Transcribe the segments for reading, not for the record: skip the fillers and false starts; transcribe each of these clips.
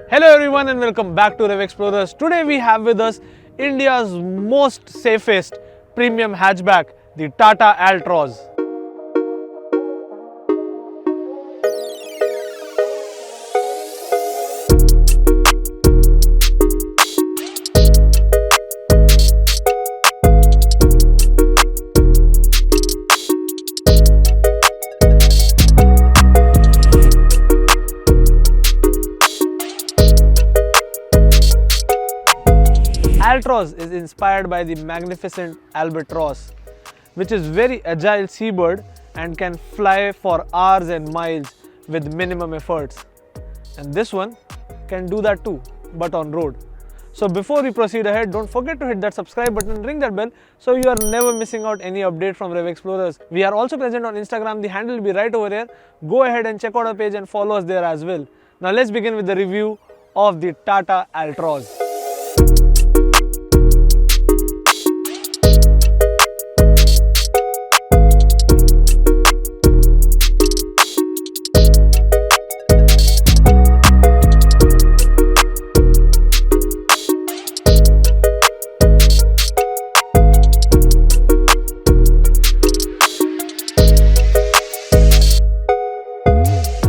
Hello everyone and welcome back to Rev Explorers. Today we have with us India's most safest premium hatchback, the Tata Altroz. Altroz is inspired by the magnificent albatross, which is very agile seabird and can fly for hours and miles with minimum efforts. And this one can do that too, but on road. So before we proceed ahead, don't forget to hit that subscribe button and ring that bell so you are never missing out any update from Rev Explorers. We are also present on Instagram, the handle will be right over here. Go ahead and check out our page and follow us there as well. Now let's begin with the review of the Tata Altroz.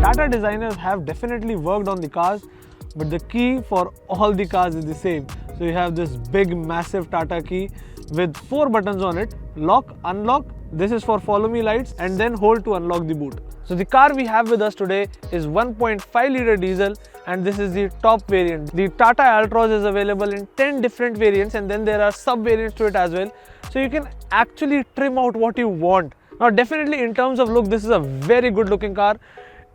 Tata designers have definitely worked on the cars, but the key for all the cars is the same. So you have this big massive Tata key with 4 buttons on it: lock, unlock, this is for follow me lights, and then hold to unlock the boot. So the car we have with us today is 1.5 litre diesel, and this is the top variant. The Tata Altroz is available in 10 different variants, and then there are sub variants to it as well. So you can actually trim out what you want. Now definitely in terms of look, this is a very good looking car.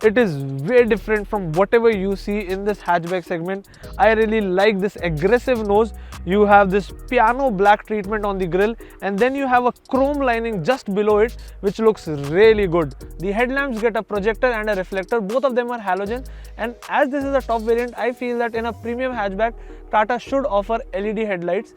It is way different from whatever you see in this hatchback segment. I really like this aggressive nose. You have this piano black treatment on the grille, and then you have a chrome lining just below it, which looks really good. The headlamps get a projector and a reflector. Both of them are halogen, and as this is a top variant, I feel that in a premium hatchback, Tata should offer LED headlights.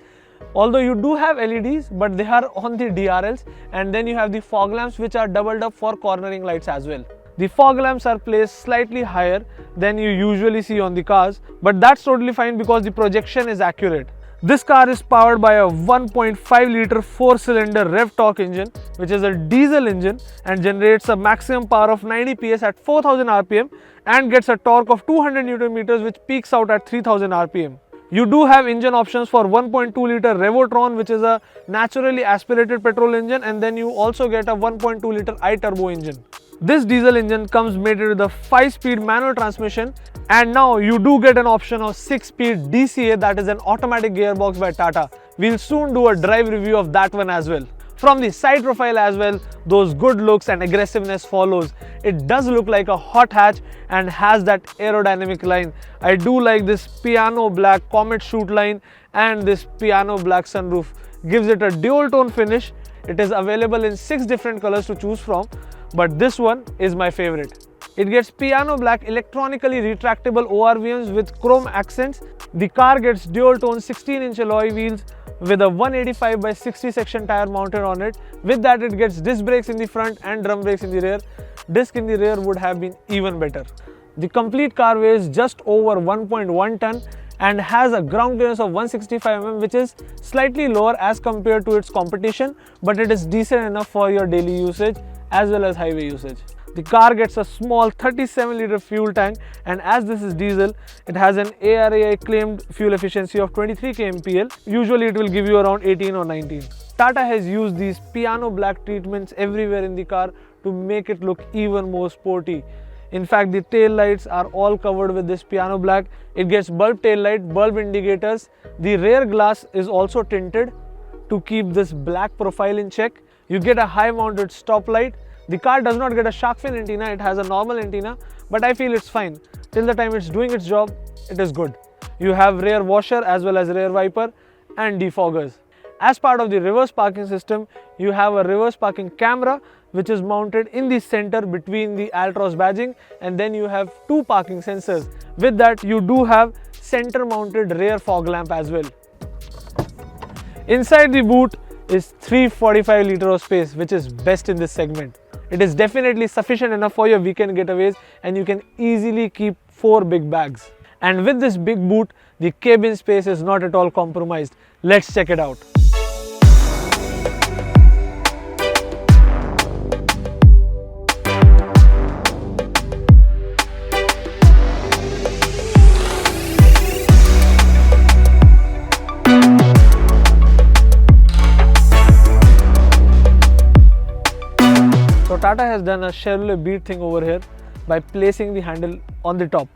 Although you do have LEDs, but they are on the DRLs, and then you have the fog lamps, which are doubled up for cornering lights as well. The fog lamps are placed slightly higher than you usually see on the cars, but that's totally fine because the projection is accurate. This car is powered by a 1.5 litre 4-cylinder Revotorq engine, which is a diesel engine and generates a maximum power of 90 PS at 4000 RPM and gets a torque of 200 Nm, which peaks out at 3000 RPM. You do have engine options for 1.2 litre Revotorq, which is a naturally aspirated petrol engine, and then you also get a 1.2 litre I-turbo engine. This diesel engine comes mated with a 5-speed manual transmission, and now you do get an option of 6-speed DCA, that is an automatic gearbox by Tata. We'll soon do a drive review of that one as well. From the side profile as well, those good looks and aggressiveness follows. It does look like a hot hatch and has that aerodynamic line. I do like this piano black comet chute line, and this piano black sunroof gives it a dual tone finish. It is available in 6 different colors to choose from, but this one is my favorite. It gets piano black electronically retractable ORVMs with chrome accents. The car gets dual tone 16-inch alloy wheels with a 185 by 60 section tire mounted on it. With that, it gets disc brakes in the front and drum brakes in the rear. Disc in the rear would have been even better. The complete car weighs just over 1.1 ton and has a ground clearance of 165 mm, which is slightly lower as compared to its competition, but it is decent enough for your daily usage as well as highway usage. The car gets a small 37 litre fuel tank, and as this is diesel, it has an ARAI claimed fuel efficiency of 23 kmpl. Usually it will give you around 18 or 19. Tata has used these piano black treatments everywhere in the car to make it look even more sporty. In fact, the tail lights are all covered with this piano black. It gets bulb tail light, bulb indicators. The rear glass is also tinted to keep this black profile in check. You get a high mounted stop light. The car does not get a shark fin antenna, it has a normal antenna, but I feel it's fine. Till the time it's doing its job, it is good. You have rear washer as well as rear wiper and defoggers. As part of the reverse parking system, you have a reverse parking camera which is mounted in the center between the Altroz badging, and then you have 2 parking sensors. With that, you do have center mounted rear fog lamp as well. Inside the boot is 345 litre of space, which is best in this segment. It is definitely sufficient enough for your weekend getaways, and you can easily keep 4 big bags. And with this big boot, the cabin space is not at all compromised. Let's check it out. So Tata has done a Chevrolet Beat thing over here by placing the handle on the top.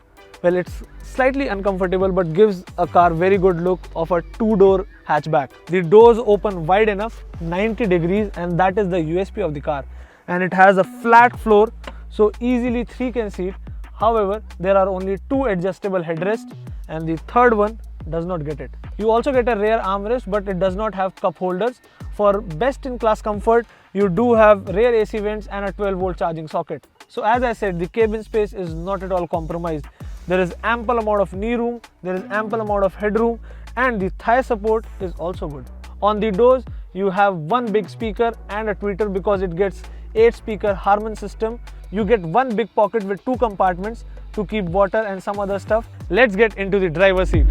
Well, it's slightly uncomfortable but gives a car very good look of a two-door hatchback. The doors open wide enough, 90 degrees, and that is the USP of the car. And it has a flat floor, so easily 3 can seat. However, there are only 2 adjustable headrests and the third one does not get it. You also get a rear armrest, but it does not have cup holders. For best in class comfort, you do have rear AC vents and a 12-volt charging socket. So as I said, the cabin space is not at all compromised. There is ample amount of knee room, there is ample amount of headroom, and the thigh support is also good. On the doors, you have one big speaker and a tweeter because it gets 8-speaker Harman system. You get one big pocket with 2 compartments to keep water and some other stuff. Let's get into the driver's seat.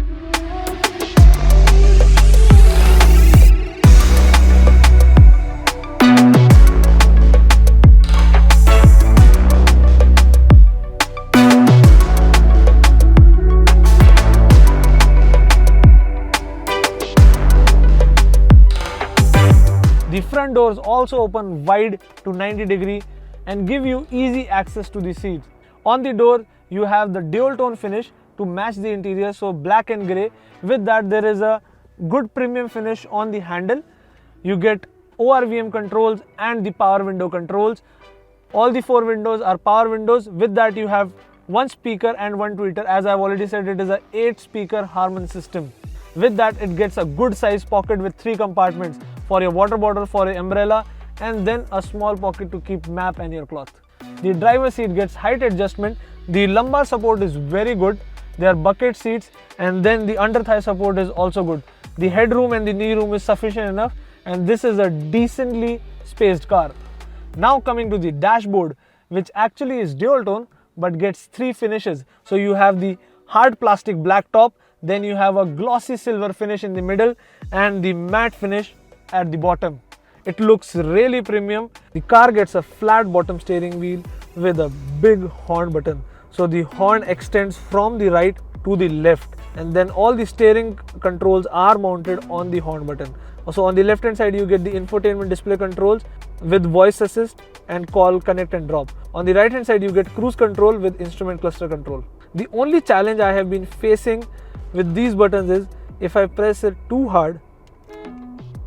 The front doors also open wide to 90 degree and give you easy access to the seats. On the door, you have the dual tone finish to match the interior, so black and grey. With that, there is a good premium finish on the handle. You get ORVM controls and the power window controls. All the 4 windows are power windows. With that, you have 1 speaker and 1 tweeter. As I've already said, it is a 8-speaker Harman system. With that, it gets a good size pocket with 3 compartments for your water bottle, for your umbrella, and then a small pocket to keep map and your cloth. The driver's seat gets height adjustment. The lumbar support is very good. They are bucket seats, and then the under thigh support is also good. The headroom and the knee room is sufficient enough, and this is a decently spaced car. Now coming to the dashboard, which actually is dual tone but gets 3 finishes. So you have the hard plastic black top, then you have a glossy silver finish in the middle and the matte finish at the bottom. It looks really premium. The car gets a flat bottom steering wheel with a big horn button. So the horn extends from the right to the left, and then all the steering controls are mounted on the horn button. So on the left hand side, you get the infotainment display controls with voice assist and call, connect and drop. On the right hand side, you get cruise control with instrument cluster control. The only challenge I have been facing with these buttons is if I press it too hard,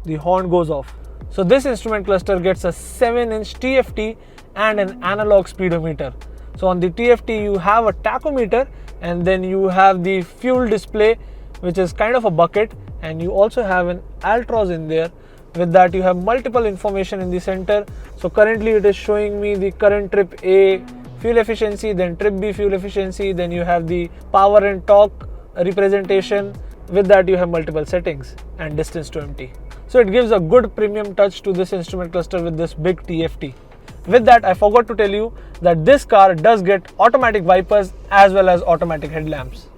the horn goes off. So this instrument cluster gets a 7-inch TFT and an analog speedometer. So on the TFT, you have a tachometer, and then you have the fuel display, which is kind of a bucket, and you also have an Altroz in there. With that, you have multiple information in the center. So currently it is showing me the current trip A fuel efficiency, then trip B fuel efficiency, then you have the power and torque representation. With that, you have multiple settings and distance to empty. So it gives a good premium touch to this instrument cluster with this big TFT. With that, I forgot to tell you that this car does get automatic wipers as well as automatic headlamps.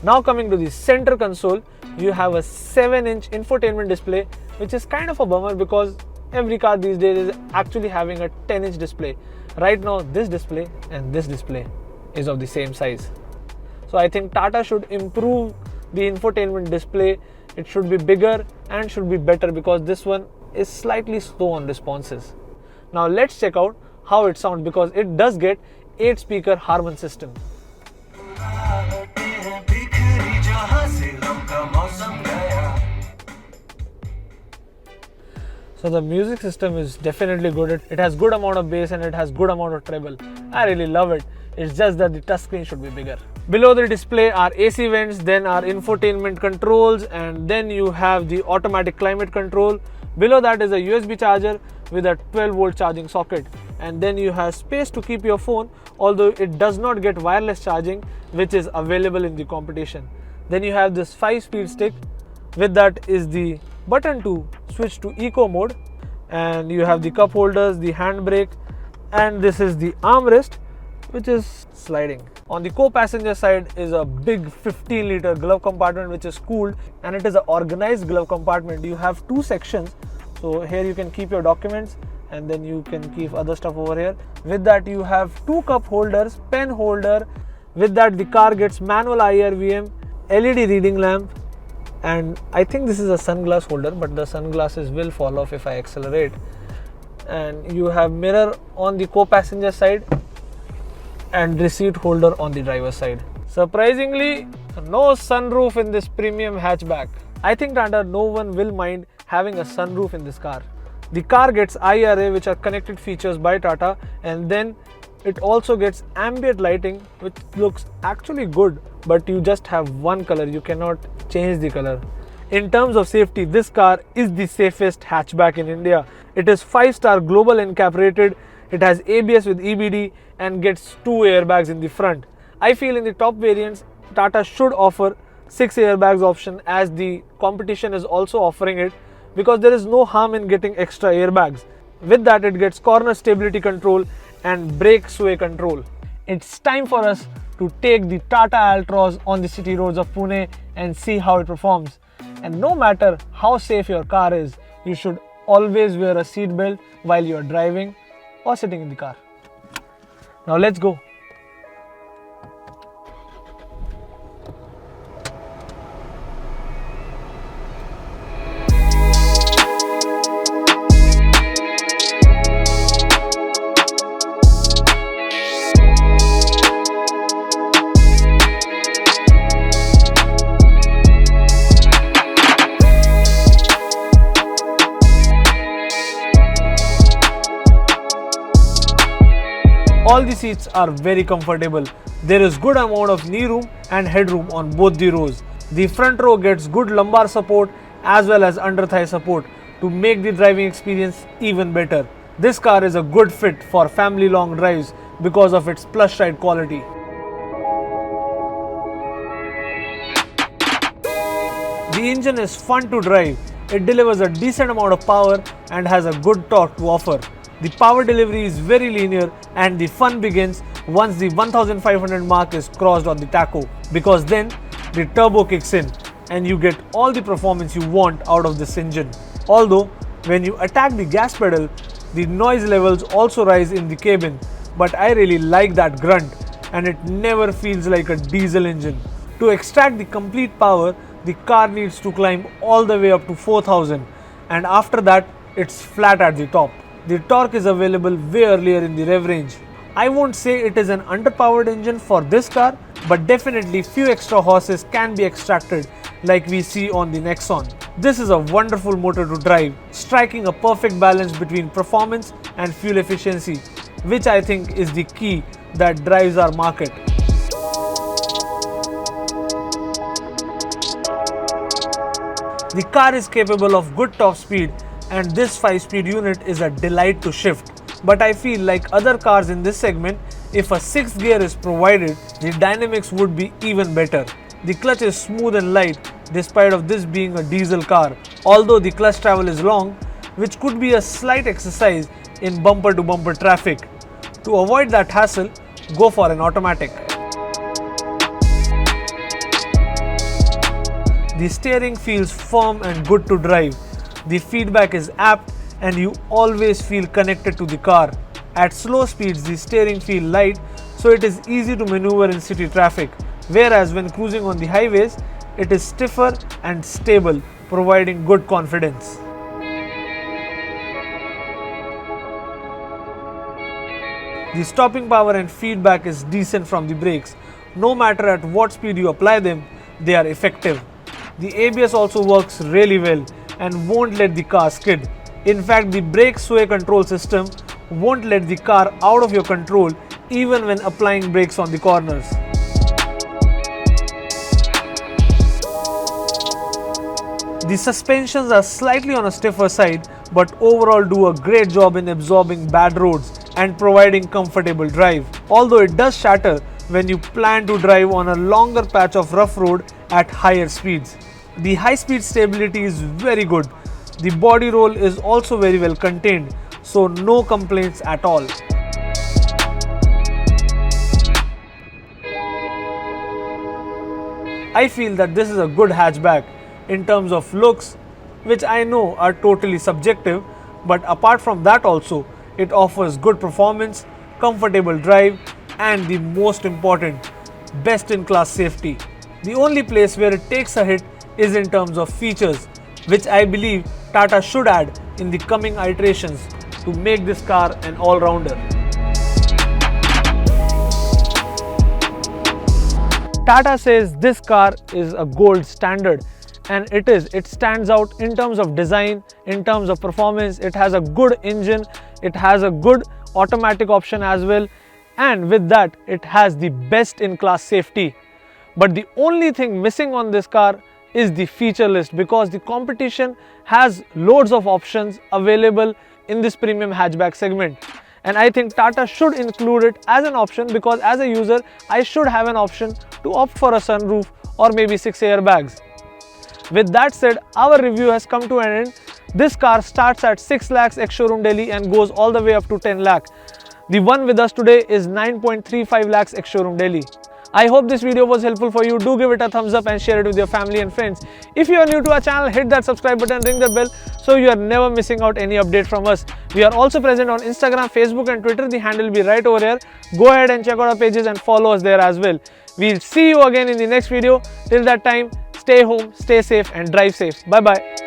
Now coming to the center console, you have a 7-inch infotainment display, which is kind of a bummer because every car these days is actually having a 10-inch display. Right now, this display and this display is of the same size. So I think Tata should improve the infotainment display. It should be bigger and should be better because this one is slightly slow on responses. Now let's check out how it sounds because it does get 8-speaker Harman system. So the music system is definitely good. It has good amount of bass and it has good amount of treble. I really love it. It's just that the touchscreen should be bigger. Below the display are AC vents, then are infotainment controls, and then you have the automatic climate control. Below that is a USB charger with a 12-volt charging socket, and then you have space to keep your phone, although it does not get wireless charging, which is available in the competition. Then you have this 5-speed stick. With that is the button to switch to eco mode, and you have the cup holders, the handbrake, and this is the armrest which is sliding. On the co-passenger side is a big 15-liter glove compartment which is cooled, and it is an organized glove compartment. You have two sections, so here you can keep your documents and then you can keep other stuff over here. With that you have two cup holders, pen holder. With that the car gets manual IRVM, LED reading lamp, and I think this is a sunglass holder, but the sunglasses will fall off if I accelerate. And you have mirror on the co-passenger side and receipt holder on the driver's side. Surprisingly, no sunroof in this premium hatchback. I think Tata no one will mind having a sunroof in this car. The car gets IRA, which are connected features by Tata, and then it also gets ambient lighting, which looks actually good, but you just have one color, you cannot change the color. In terms of safety, this car is the safest hatchback in India. It is 5-star global NCAP rated, it has ABS with EBD and gets 2 airbags in the front. I feel in the top variants, Tata should offer 6 airbags option, as the competition is also offering it, because there is no harm in getting extra airbags. With that it gets corner stability control and brake sway control. It's time for us to take the Tata Altroz on the city roads of Pune and see how it performs. And no matter how safe your car is, you should always wear a seat belt while you are driving or sitting in the car. Now let's go. All the seats are very comfortable. There is good amount of knee room and headroom on both the rows. The front row gets good lumbar support as well as under thigh support to make the driving experience even better. This car is a good fit for family long drives because of its plush ride quality. The engine is fun to drive. It delivers a decent amount of power and has a good torque to offer. The power delivery is very linear and the fun begins once the 1500 mark is crossed on the tacho, because then the turbo kicks in and you get all the performance you want out of this engine. Although when you attack the gas pedal, the noise levels also rise in the cabin, but I really like that grunt and it never feels like a diesel engine. To extract the complete power, the car needs to climb all the way up to 4000, and after that it's flat at the top. The torque is available way earlier in the rev range. I won't say it is an underpowered engine for this car, but definitely few extra horses can be extracted like we see on the Nexon. This is a wonderful motor to drive, striking a perfect balance between performance and fuel efficiency, which I think is the key that drives our market. The car is capable of good top speed, and this 5-speed unit is a delight to shift. But I feel like other cars in this segment, if a 6th gear is provided, the dynamics would be even better. The clutch is smooth and light despite of this being a diesel car, although the clutch travel is long, which could be a slight exercise in bumper to bumper traffic. To avoid that hassle, go for an automatic. The steering feels firm and good to drive. The feedback is apt and you always feel connected to the car. At slow speeds, the steering feels light, so it is easy to maneuver in city traffic, whereas when cruising on the highways, it is stiffer and stable, providing good confidence. The stopping power and feedback is decent from the brakes. No matter at what speed you apply them, they are effective. The ABS also works really well and won't let the car skid. In fact, the brake sway control system won't let the car out of your control even when applying brakes on the corners. The suspensions are slightly on a stiffer side, but overall do a great job in absorbing bad roads and providing comfortable drive. Although it does shatter when you plan to drive on a longer patch of rough road at higher speeds. The high speed stability is very good. The body roll is also very well contained, so no complaints at all. I feel that this is a good hatchback in terms of looks, which I know are totally subjective, but apart from that also, it offers good performance, comfortable drive, and the most important, best in class safety. The only place where it takes a hit is in terms of features, which I believe Tata should add in the coming iterations to make this car an all-rounder. Tata says this car is a gold standard, and it is. It stands out in terms of design, in terms of performance. It has a good engine, it has a good automatic option as well, and with that it has the best in class safety. But the only thing missing on this car is the feature list, because the competition has loads of options available in this premium hatchback segment. And I think Tata should include it as an option, because as a user I should have an option to opt for a sunroof or maybe 6 airbags. With that said, our review has come to an end. This car starts at 6 lakhs ex-showroom Delhi and goes all the way up to 10 lakh. The one with us today is 9.35 lakhs ex-showroom Delhi. I hope this video was helpful for you. Do give it a thumbs up and share it with your family and friends. If you are new to our channel, hit that subscribe button, ring the bell so you are never missing out any update from us. We are also present on Instagram, Facebook and Twitter. The handle will be right over here. Go ahead and check out our pages and follow us there as well. We'll see you again in the next video. Till that time, stay home, stay safe and drive safe. Bye bye.